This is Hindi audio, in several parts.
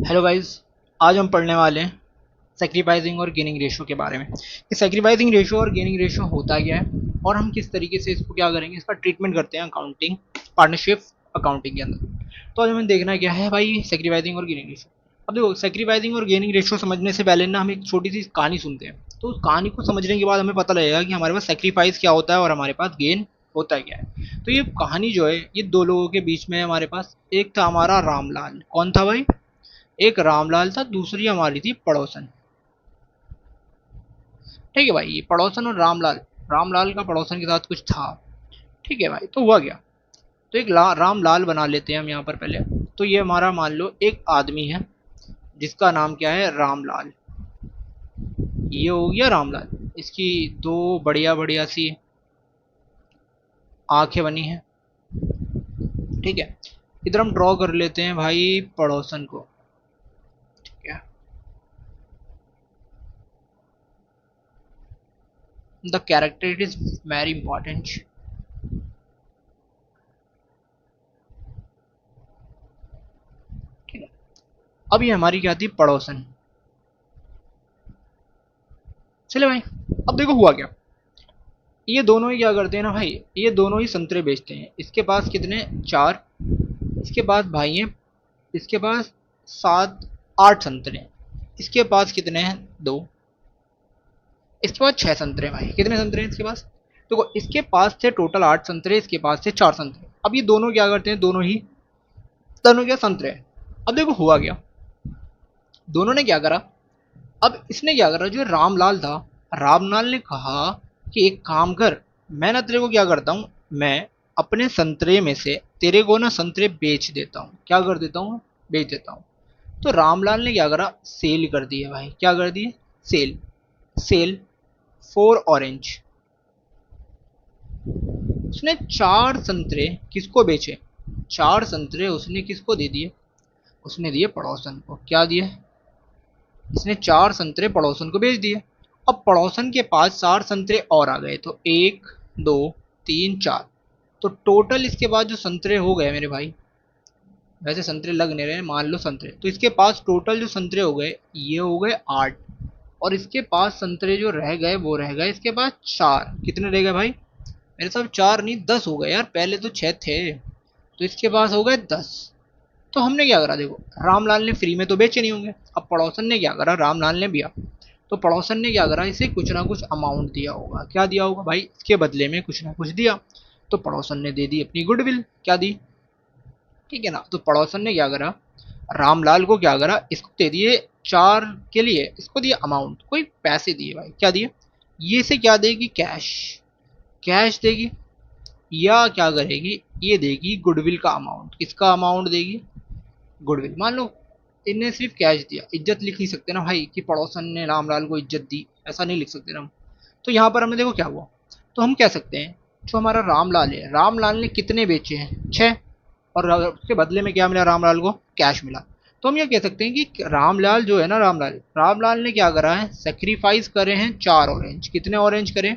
Hello guys. आज हम पढ़ने वाले हैं सेक्रीफाइसिंग और गेनिंग रेशियो के बारे में। ये सेक्रीफाइसिंग रेशियो और गेनिंग रेशियो होता क्या है और हम किस तरीके से इसको क्या करेंगे, इसका ट्रीटमेंट करते हैं अकाउंटिंग पार्टनरशिप अकाउंटिंग के अंदर। तो आज हमें देखना क्या है भाई, सेक्रीफाइसिंग और गेनिंग रेशियो। अब देखो, सेक्रीफाइसिंग और गेनिंग रेशियो समझने से पहले ना हम एक छोटी सी कहानी सुनते हैं। तो उस कहानी को समझने के बाद हमें पता लगेगा कि हमारे पास सेक्रीफाइस क्या होता है और हमारे पास गेन होता है क्या है। तो ये कहानी जो है, ये दो लोगों के बीच में हमारे पास एक था हमारा रामलाल। कौन था भाई? एक रामलाल था, दूसरी हमारी थी पड़ोसन। ठीक है भाई, ये पड़ोसन और रामलाल, रामलाल का पड़ोसन के साथ कुछ था। ठीक है भाई, तो हुआ क्या? तो एक रामलाल बना लेते हैं हम यहाँ पर पहले। तो ये हमारा मान लो एक आदमी है जिसका नाम क्या है, रामलाल। ये हो गया रामलाल। इसकी दो बढ़िया बढ़िया सी आंखें बनी हैं। ठीक है, इधर हम ड्रॉ कर लेते हैं भाई पड़ोसन को। ठीक है, the character it is very important. ठीक है, अब ये हमारी क्या थी, पड़ोसन। चले भाई, अब देखो हुआ क्या। ये दोनों ही क्या करते हैं ना भाई, ये दोनों ही संतरे बेचते हैं। इसके पास कितने, चार। इसके पास भाई हैं, इसके पास सात आठ संतरे हैं। इसके पास कितने हैं, दो। इसके पास छह संतरे हैं। भाई कितने संतरे हैं इसके पास? देखो, इसके पास थे टोटल आठ संतरे, इसके पास थे चार संतरे। अब ये दोनों क्या करते हैं, दोनों क्या संतरे हैं। अब देखो हुआ क्या, दोनों ने क्या करा। अब इसने क्या करा, जो रामलाल था, रामलाल ने कहा कि एक काम कर, मैं ना तेरे को क्या करता हूँ, मैं अपने संतरे में से तेरे को ना संतरे बेच देता हूँ। क्या कर देता हूँ, बेच देता हूँ। तो रामलाल ने क्या करा, सेल कर दिया भाई। क्या कर दिए, सेल। Cell for orange. उसने चार संतरे किसको बेचे, चार संतरे उसने किसको दे दिए, उसने दिए पड़ोसन को। क्या दिए, इसने चार संतरे पड़ोसन को बेच दिए। अब पड़ोसन के पास चार संतरे और आ गए, तो एक, दो, तीन, चार। तो टोटल इसके पास जो संतरे हो गए मेरे भाई, वैसे संतरे लग नहीं रहे, मान लो संतरे, तो इसके पास टोटल जो संतरे हो गए, ये हो गए आठ। और इसके पास संतरे जो रह गए वो रह गए इसके पास चार। कितने रह गए भाई, मेरे साहब चार नहीं 10 हो गए यार, पहले तो छह थे। तो इसके पास हो गए 10। तो हमने क्या करा, देखो रामलाल ने फ्री में तो बेचे नहीं होंगे। अब पड़ोसन ने क्या करा, रामलाल ने भी, तो पड़ोसन ने क्या करा, इसे कुछ ना कुछ अमाउंट दिया होगा। क्या दिया होगा भाई, इसके बदले में कुछ ना कुछ दिया। तो पड़ोसन ने दे दी अपनी गुडविल। क्या दी, ठीक है ना। तो पड़ोसन ने क्या करा, रामलाल को क्या करा, इसको दे दिए चार के लिए, इसको दिया अमाउंट, कोई पैसे दिए भाई। क्या दिए, ये से क्या देगी, कैश। कैश देगी, या क्या करेगी, ये देगी गुडविल का अमाउंट। किसका अमाउंट देगी, गुडविल। मान लो इनने सिर्फ कैश दिया, इज्जत लिख नहीं सकते ना भाई कि पड़ोसन ने रामलाल को इज्जत दी, ऐसा नहीं लिख सकते ना हम। तो यहाँ पर हमें देखो क्या हुआ। तो हम कह सकते हैं, जो हमारा रामलाल है, रामलाल ने कितने बेचे हैं, छह। और उसके बदले में क्या मिला, रामलाल को कैश मिला। तो हम ये कह सकते हैं कि रामलाल जो है ना, रामलाल रामलाल ने क्या करा है, सेक्रीफाइस करे हैं चार ऑरेंज। कितने ऑरेंज करें,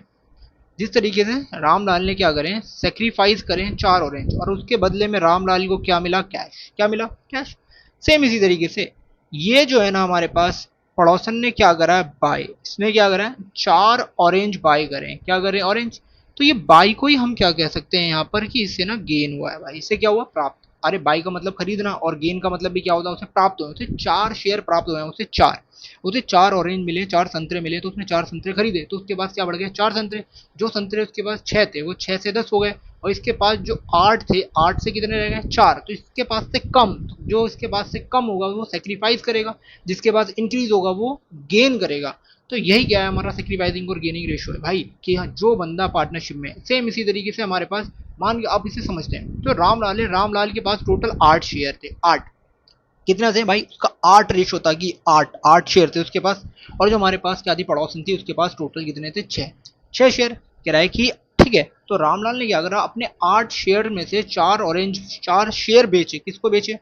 जिस तरीके से रामलाल ने क्या करें, सेक्रीफाइस करें चार ऑरेंज, और उसके बदले में रामलाल को क्या मिला, कैश। क्या मिला, कैश। सेम इसी तरीके से ये जो है ना हमारे पास, पड़ोसन ने क्या करा है, बाय। इसने क्या करा है, चार ऑरेंज बाय करें। क्या करें, ऑरेंज। तो ये बाई को ही हम क्या कह सकते हैं यहाँ पर, कि इससे ना गेन हुआ है भाई। इससे क्या हुआ, प्राप्त। अरे बाई का मतलब खरीदना, और गेन का मतलब भी क्या होता है, उसे प्राप्त हुए, उसे चार शेयर प्राप्त हुए हैं, उसे चार, उसे चार ऑरेंज मिले, चार संतरे मिले, तो उसने चार संतरे खरीदे, तो उसके पास क्या बढ़ गया, चार संतरे। जो संतरे उसके पास छह थे, वो छह से 10 हो गए। और इसके पास जो आठ थे, आठ से कितने रह गए, चार। तो इसके पास से कम, जो इसके पास से कम होगा वो सेक्रीफाइस करेगा, जिसके पास इंक्रीज होगा वो गेन करेगा। तो यही क्या है, हमारा सेक्रीफाइसिंग और गेनिंग रेशियो है भाई, कि हाँ, जो बंदा पार्टनरशिप में, सेम इसी तरीके से हमारे पास, मान के आप इसे समझते हैं। तो रामलाल है, रामलाल के पास टोटल आठ शेयर थे, आठ। कितना थे भाई, उसका आठ रेशो था कि आठ, आठ शेयर थे उसके पास। और जो हमारे पास क्या थी, पड़ोसन थी, उसके पास टोटल कितने थे, छह। छह शेयर किराए की। ठीक है, तो रामलाल ने क्या करा, अपने आठ शेयर में से चार ऑरेंज, चार शेयर बेचे। किसको बेचे,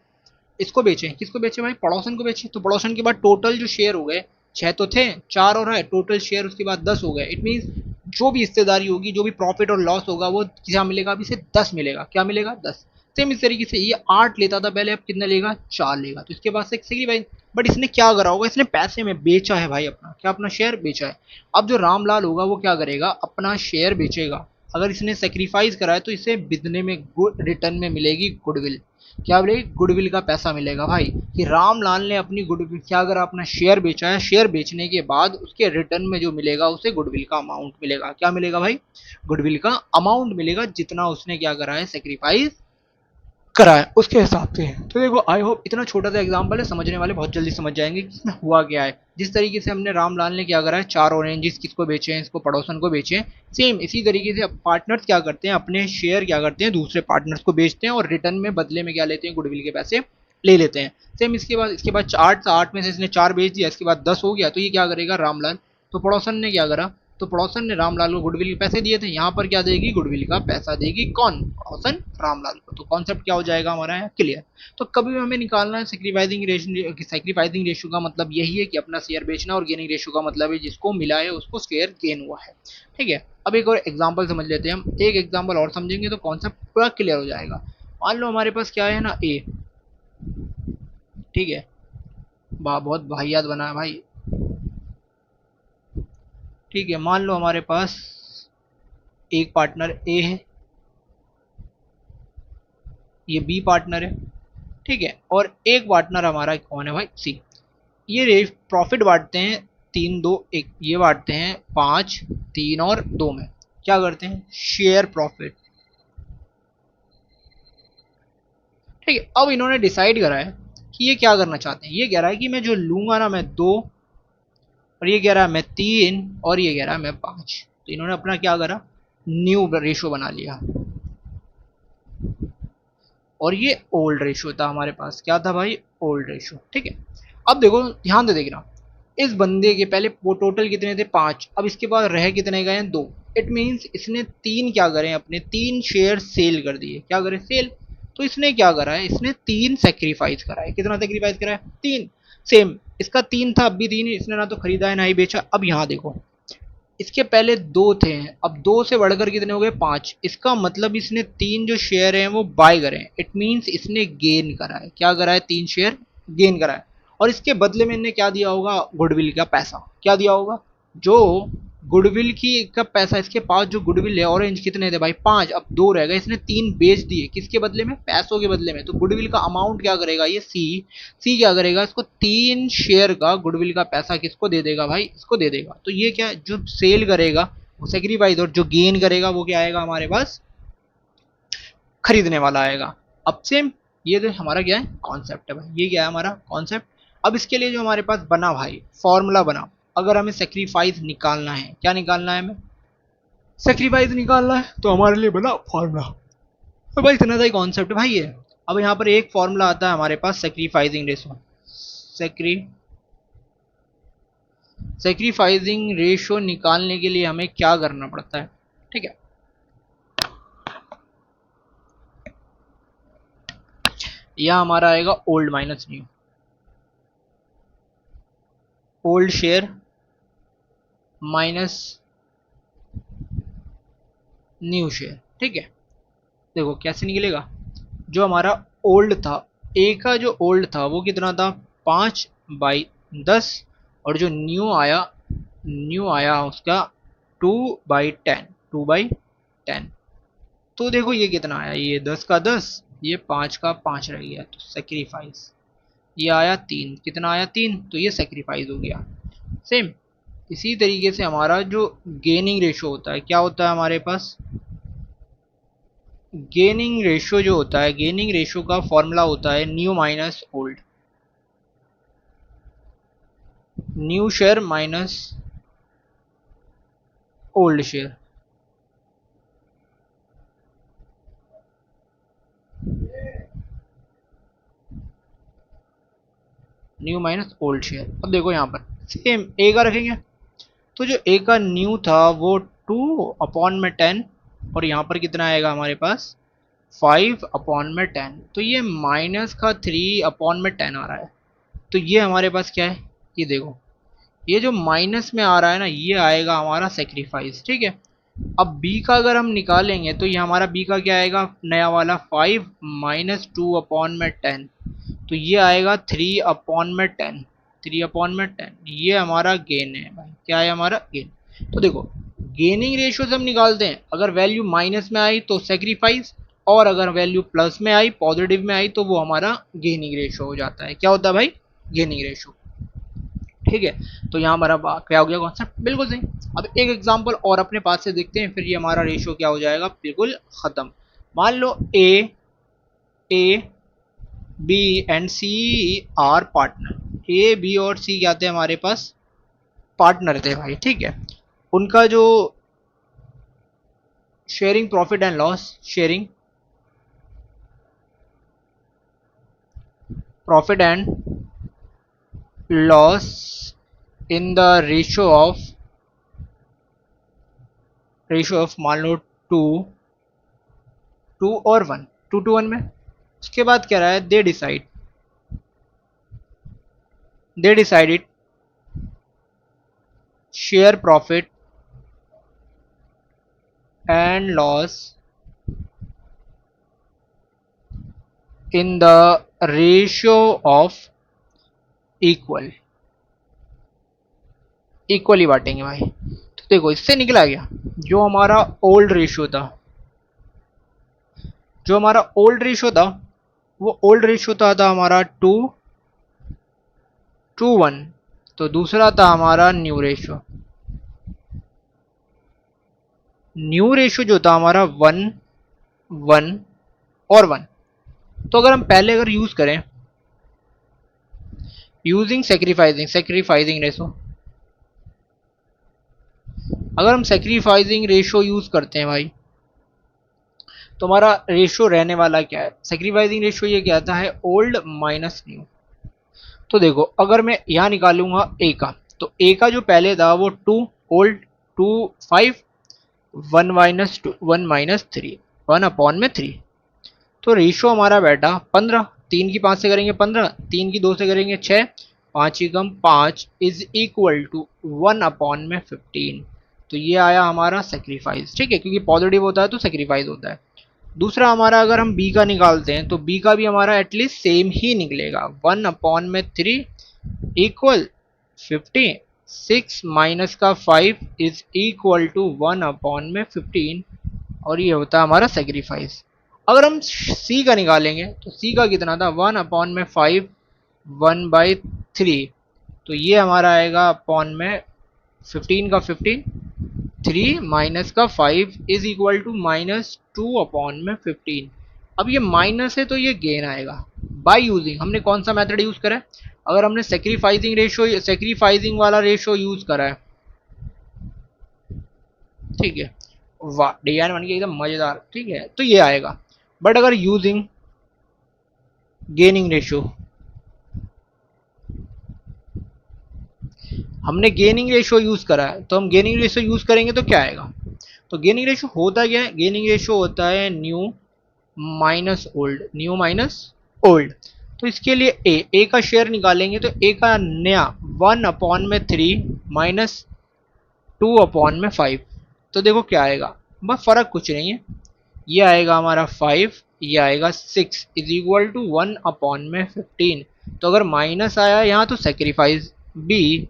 इसको बेचे। किसको बेचे भाई, पड़ोसन को बेचे। तो पड़ोसन के बाद टोटल जो शेयर हो गए, छह तो थे, चार और है टोटल शेयर, उसके बाद 10 हो गए। इट मीन जो भी हिस्सेदारी होगी, जो भी प्रॉफिट और लॉस होगा, वो क्या मिलेगा, अभी से 10 मिलेगा। क्या मिलेगा, 10। सेम इस तरीके से ये 8 लेता था पहले, अब कितना लेगा, 4 लेगा, तो इसके पास से सेक्रीफाइस। बट इसने क्या करा होगा, इसने पैसे में बेचा है भाई अपना, क्या अपना शेयर बेचा है। अब जो रामलाल होगा वो क्या करेगा, अपना शेयर बेचेगा। अगर इसने सेक्रीफाइस करा है तो इसे बिकने में गुड रिटर्न में मिलेगी गुडविल। क्या मिलेगी, गुडविल का पैसा मिलेगा भाई, कि रामलाल ने अपनी गुडविल क्या करा, अपना शेयर बेचा है, शेयर बेचने के बाद उसके रिटर्न में जो मिलेगा उसे गुडविल का अमाउंट मिलेगा। क्या मिलेगा भाई, गुडविल का अमाउंट मिलेगा, जितना उसने क्या करा है, सेक्रीफाइस करा है उसके हिसाब से। तो देखो आई होप इतना छोटा सा एग्जांपल है, समझने वाले बहुत जल्दी समझ जाएंगे कि इसमें हुआ क्या है। जिस तरीके से हमने रामलाल ने क्या करा है, 4 ऑरेंजेस किसको बेचे हैं, इसको पड़ोसन को बेचे हैं, सेम इसी तरीके से पार्टनर्स क्या करते हैं, अपने शेयर क्या करते हैं, दूसरे पार्टनर्स को बेचते हैं और रिटर्न में बदले में क्या लेते हैं, गुडविल के पैसे ले लेते हैं। सेम इसके बाद 8 में से इसने 4 बेच दिया, इसके बाद 10 हो गया, तो ये क्या करेगा रामलाल, तो पड़ोसन ने क्या करा, तो पड़ोसन ने रामलाल को गुडविल के पैसे दिए थे, यहाँ पर क्या देगी, गुडविल का पैसा देगी कौन, पड़ोसन रामलाल को। तो कॉन्सेप्ट क्या हो जाएगा हमारा यहाँ क्लियर। तो कभी भी हमें निकालना है सेक्रीफाइसिंग रेशियो का मतलब यही है कि अपना शेयर बेचना, और गेनिंग रेशियो का मतलब है जिसको मिला है उसको शेयर गेन हुआ है। ठीक है, अब एक और एग्जाम्पल समझ लेते हैं हम, एक एग्जाम्पल और समझेंगे तो कॉन्सेप्ट पूरा क्लियर हो जाएगा। मान लो हमारे पास क्या है ना, ए, ठीक है, बहुत वाहियात बना है भाई। ठीक है, मान लो हमारे पास एक पार्टनर ए है, ये बी पार्टनर है, ठीक है, और एक पार्टनर हमारा कौन है भाई, सी। ये प्रॉफिट बांटते हैं 3 2 1, ये बांटते हैं 5 3 और 2 में, क्या करते हैं, शेयर प्रॉफिट। ठीक है, अब इन्होंने डिसाइड करा है कि ये क्या करना चाहते हैं, ये कह रहा है कि मैं जो लूंगा ना मैं 2, और ये कह रहा है मैं 3, और ये कह रहा है मैं 5। तो इन्होंने अपना क्या करा, न्यू रेशो बना लिया, और ये ओल्ड रेशो था हमारे पास, क्या था भाई, ओल्ड रेशो। ठीक है, अब देखो ध्यान दे देखना, इस बंदे के पहले वो टोटल कितने थे, 5, अब इसके बाद रह कितने गए हैं, 2। इट मीन्स इसने 3 क्या करें, अपने 3 शेयर सेल कर दिए, क्या करें, सेल। तो इसने क्या करा है, इसने 3 सेक्रीफाइस करा है, कितना सेक्रीफाइस करा है, 3। सेम इसका 3 था, अब भी 3, इसने ना तो खरीदा है ना ही बेचा। अब यहाँ देखो, इसके पहले 2 थे, अब 2 से बढ़कर कितने हो गए, 5। इसका मतलब इसने 3 जो शेयर हैं वो बाय करे, इट मीन्स इसने गेन करा है, क्या करा है, 3 शेयर गेन करा है। और इसके बदले में इन्हें क्या दिया होगा, गुडविल का पैसा, क्या दिया होगा, जो गुडविल की का पैसा, इसके पास जो गुडविल है, ऑरेंज कितने थे भाई, 5, अब 2 रह गए, इसने 3 बेच दिए, किसके बदले में, पैसों के बदले में। तो गुडविल का अमाउंट क्या करेगा, ये सी क्या करेगा, इसको 3 शेयर का गुडविल का पैसा किसको दे देगा भाई, इसको दे देगा। तो ये क्या, जो सेल करेगा वो सेक्रीफाइस, और जो गेन करेगा वो क्या आएगा हमारे पास, खरीदने वाला आएगा। अब सेम ये तो हमारा क्या है, कॉन्सेप्ट है भाई, ये क्या है हमारा कॉन्सेप्ट। अब इसके लिए जो हमारे पास बना भाई, फॉर्मूला बना, अगर हमें सेक्रीफाइस निकालना है, क्या निकालना है हमें, सेक्रीफाइस निकालना है, तो हमारे लिए बना फॉर्मूला। तो भाई इतना सा ही कॉन्सेप्ट भाई है। अब यहाँ पर एक फॉर्मूला आता है हमारे पास, सेक्रीफाइसिंग रेशो, सेक्री सेक्रीफाइसिंग रेशो निकालने के लिए हमें क्या करना पड़ता है। ठीक है, यह हमारा आएगा old minus new, old share minus new share. ठीक है, देखो कैसे निकलेगा, जो हमारा ओल्ड था, ए का जो ओल्ड था वो कितना था, 5/10, और जो न्यू आया उसका 2/10, 2/10। तो देखो ये कितना आया, ये 10 का 10, ये 5 का 5 रह गया, तो सेक्रीफाइस, ये आया 3, कितना आया 3, तो ये सेक्रीफाइस हो गया। सेम इसी तरीके से हमारा जो गेनिंग रेशो होता है, क्या होता है हमारे पास, गेनिंग रेशियो जो होता है, गेनिंग रेशियो का फॉर्मूला होता है new minus old, new share minus old share. New minus old share. अब देखो यहाँ पर सेम ए का रखेंगे, तो जो ए का न्यू था वो 2/10, और यहाँ पर कितना आएगा हमारे पास, 5/10। तो ये माइनस का 3/10 आ रहा है। तो ये हमारे पास क्या है, ये देखो, ये जो माइनस में आ रहा है ना, ये आएगा हमारा सेक्रीफाइस। ठीक है, अब बी का अगर हम निकालेंगे तो ये हमारा बी का क्या आएगा, नया वाला 5 माइनस 2/10, तो ये आएगा 3/10, 3/10, ये हमारा गेन है भाई, क्या है हमारा गेन। तो देखो गेनिंग रेशियो से हम निकालते हैं, अगर वैल्यू माइनस में आई तो सेक्रीफाइस, और अगर वैल्यू प्लस में आई, पॉजिटिव में आई, तो वो हमारा गेनिंग रेशियो हो जाता है। क्या होता है भाई, गेनिंग रेशियो। ठीक है, तो यहाँ हमारा क्या हो गया कॉन्सेप्ट, बिल्कुल सही। अब एक एग्जांपल और अपने पास से देखते हैं, फिर ये हमारा रेशियो क्या हो जाएगा, बिल्कुल खत्म। मान लो A B and C are partner, A B और सी क्या थे हमारे पास, पार्टनर थे भाई। ठीक है, उनका जो sharing profit and loss, sharing profit and loss in the ratio of मान लो टू टू और वन, 2:1 में। उसके बाद क्या रहा है, they decided share profit and loss in the ratio of equal, equally बांटेंगे भाई। तो देखो इससे निकला गया, जो हमारा ओल्ड रेशियो था, जो हमारा ओल्ड रेशियो था, वो ओल्ड रेशियो था हमारा 2:1, तो दूसरा था हमारा न्यू रेशियो, न्यू रेशियो जो था हमारा 1:1 और 1। तो अगर हम पहले अगर यूज करें यूजिंग सेक्रीफाइसिंग रेशो, अगर हम सेक्रीफाइसिंग रेशो यूज करते हैं भाई, तो हमारा रेशो रहने वाला क्या है, सेक्रीफाइसिंग रेशो ये कहता है ओल्ड माइनस न्यू। तो देखो अगर मैं यहाँ निकालूंगा ए का, तो ए का जो पहले था वो 2 ओल्ड, 2 5, 1 - 2 1 - 3, 1/3, तो रेशो हमारा बैठा 15, 3 की 5 से करेंगे 15, 3 की 2 से करेंगे 6, 5 की कम 5 इज इक्वल टू 1/15। तो ये आया हमारा सेक्रीफाइस। ठीक है, क्योंकि पॉजिटिव होता है तो सेक्रीफाइस होता है। दूसरा हमारा अगर हम बी का निकालते हैं, तो बी का भी हमारा एटलीस्ट सेम ही निकलेगा, 1/3 इक्वल 50, 6 माइनस का 5 इज इक्वल टू 1/15, और ये होता है हमारा सेक्रीफाइस। अगर हम सी का निकालेंगे, तो सी का कितना था, 1/5, 1/3, तो ये हमारा आएगा अपॉन में 15 का 15, 3 माइनस का 5 इज इक्वल टू -2/15। अब ये माइनस है तो ये गेन आएगा बाय यूजिंग, हमने कौन सा मेथड यूज करा है, अगर हमने सेक्रीफाइसिंग वाला रेशो यूज करा है। ठीक है, वाह डिजाइन बन के एकदम मजेदार। ठीक है, तो ये आएगा। बट अगर यूजिंग गेनिंग रेशियो, हमने गेनिंग रेशियो यूज करा है, तो हम गेनिंग रेशियो यूज करेंगे तो क्या आएगा, तो गेनिंग रेशियो होता क्या है, गेनिंग रेशियो होता है new minus old, new minus old. तो इसके लिए ए का शेयर निकालेंगे, तो ए का नया 1/3 माइनस 2/5, तो देखो क्या आएगा, बस फर्क कुछ नहीं है, ये आएगा हमारा 5, ये आएगा 6 इज इक्वल टू 1/15। तो अगर माइनस आया यहाँ तो सेक्रीफाइस बी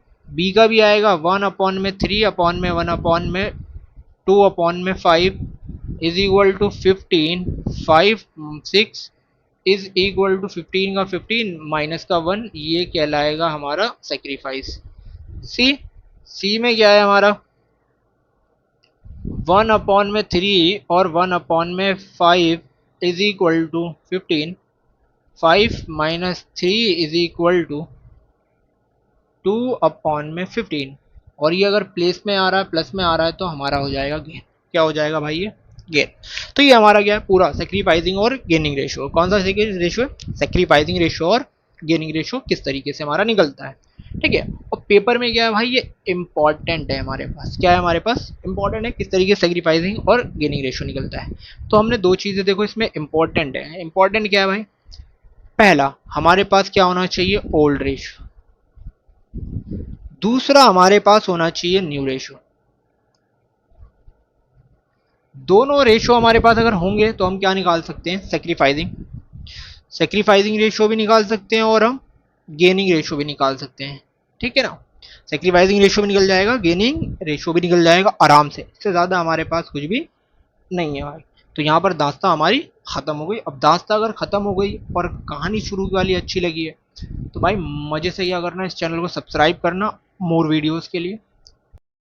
का भी आएगा 1/3/1/2/5 is equal to 15, 5 6 is equal to 15 का 15 माइनस का 1, ये कहलाएगा हमारा सेक्रीफाइस। सी सी में क्या है हमारा 1/3 और 1/5 is equal to 15, 5 minus 3 is equal to 2/15, और ये अगर प्लेस में आ रहा है, प्लस में आ रहा है, तो हमारा हो जाएगा गेन। क्या हो जाएगा भाई, ये गेन। तो ये हमारा क्या है पूरा सेक्रीफाइसिंग और गेनिंग रेशियो। कौन सा रेशियो है, सेक्रीफाइसिंग रेशियो और गेनिंग रेशियो किस तरीके से हमारा निकलता है। ठीक है, और पेपर में क्या है भाई, ये इंपॉर्टेंट है हमारे पास, क्या है हमारे पास इंपॉर्टेंट है, किस तरीके से सेक्रीफाइसिंग और गेनिंग रेशियो निकलता है। तो हमने दो चीजें देखो इसमें इंपॉर्टेंट है। इंपॉर्टेंट क्या है भाई, पहला हमारे पास क्या होना चाहिए, ओल्ड रेशियो, दूसरा हमारे पास होना चाहिए न्यू रेशियो। दोनों रेशो हमारे पास अगर होंगे तो हम क्या निकाल सकते हैं, सेक्रीफाइसिंग सेक्रीफाइसिंग रेशो भी निकाल सकते हैं और हम गेनिंग रेशो भी निकाल सकते हैं। ठीक है ना, सेक्रीफाइसिंग रेशो भी निकल जाएगा, गेनिंग रेशो भी निकल जाएगा आराम से, इससे ज़्यादा हमारे पास कुछ भी नहीं है भाई। तो यहाँ पर दास्ता हमारी ख़त्म हो गई। अब दास्ता अगर ख़त्म हो गई और कहानी शुरू वाली अच्छी लगी है तो भाई मज़े से क्या करना, इस चैनल को सब्सक्राइब करना मोर वीडियोज़ के लिए।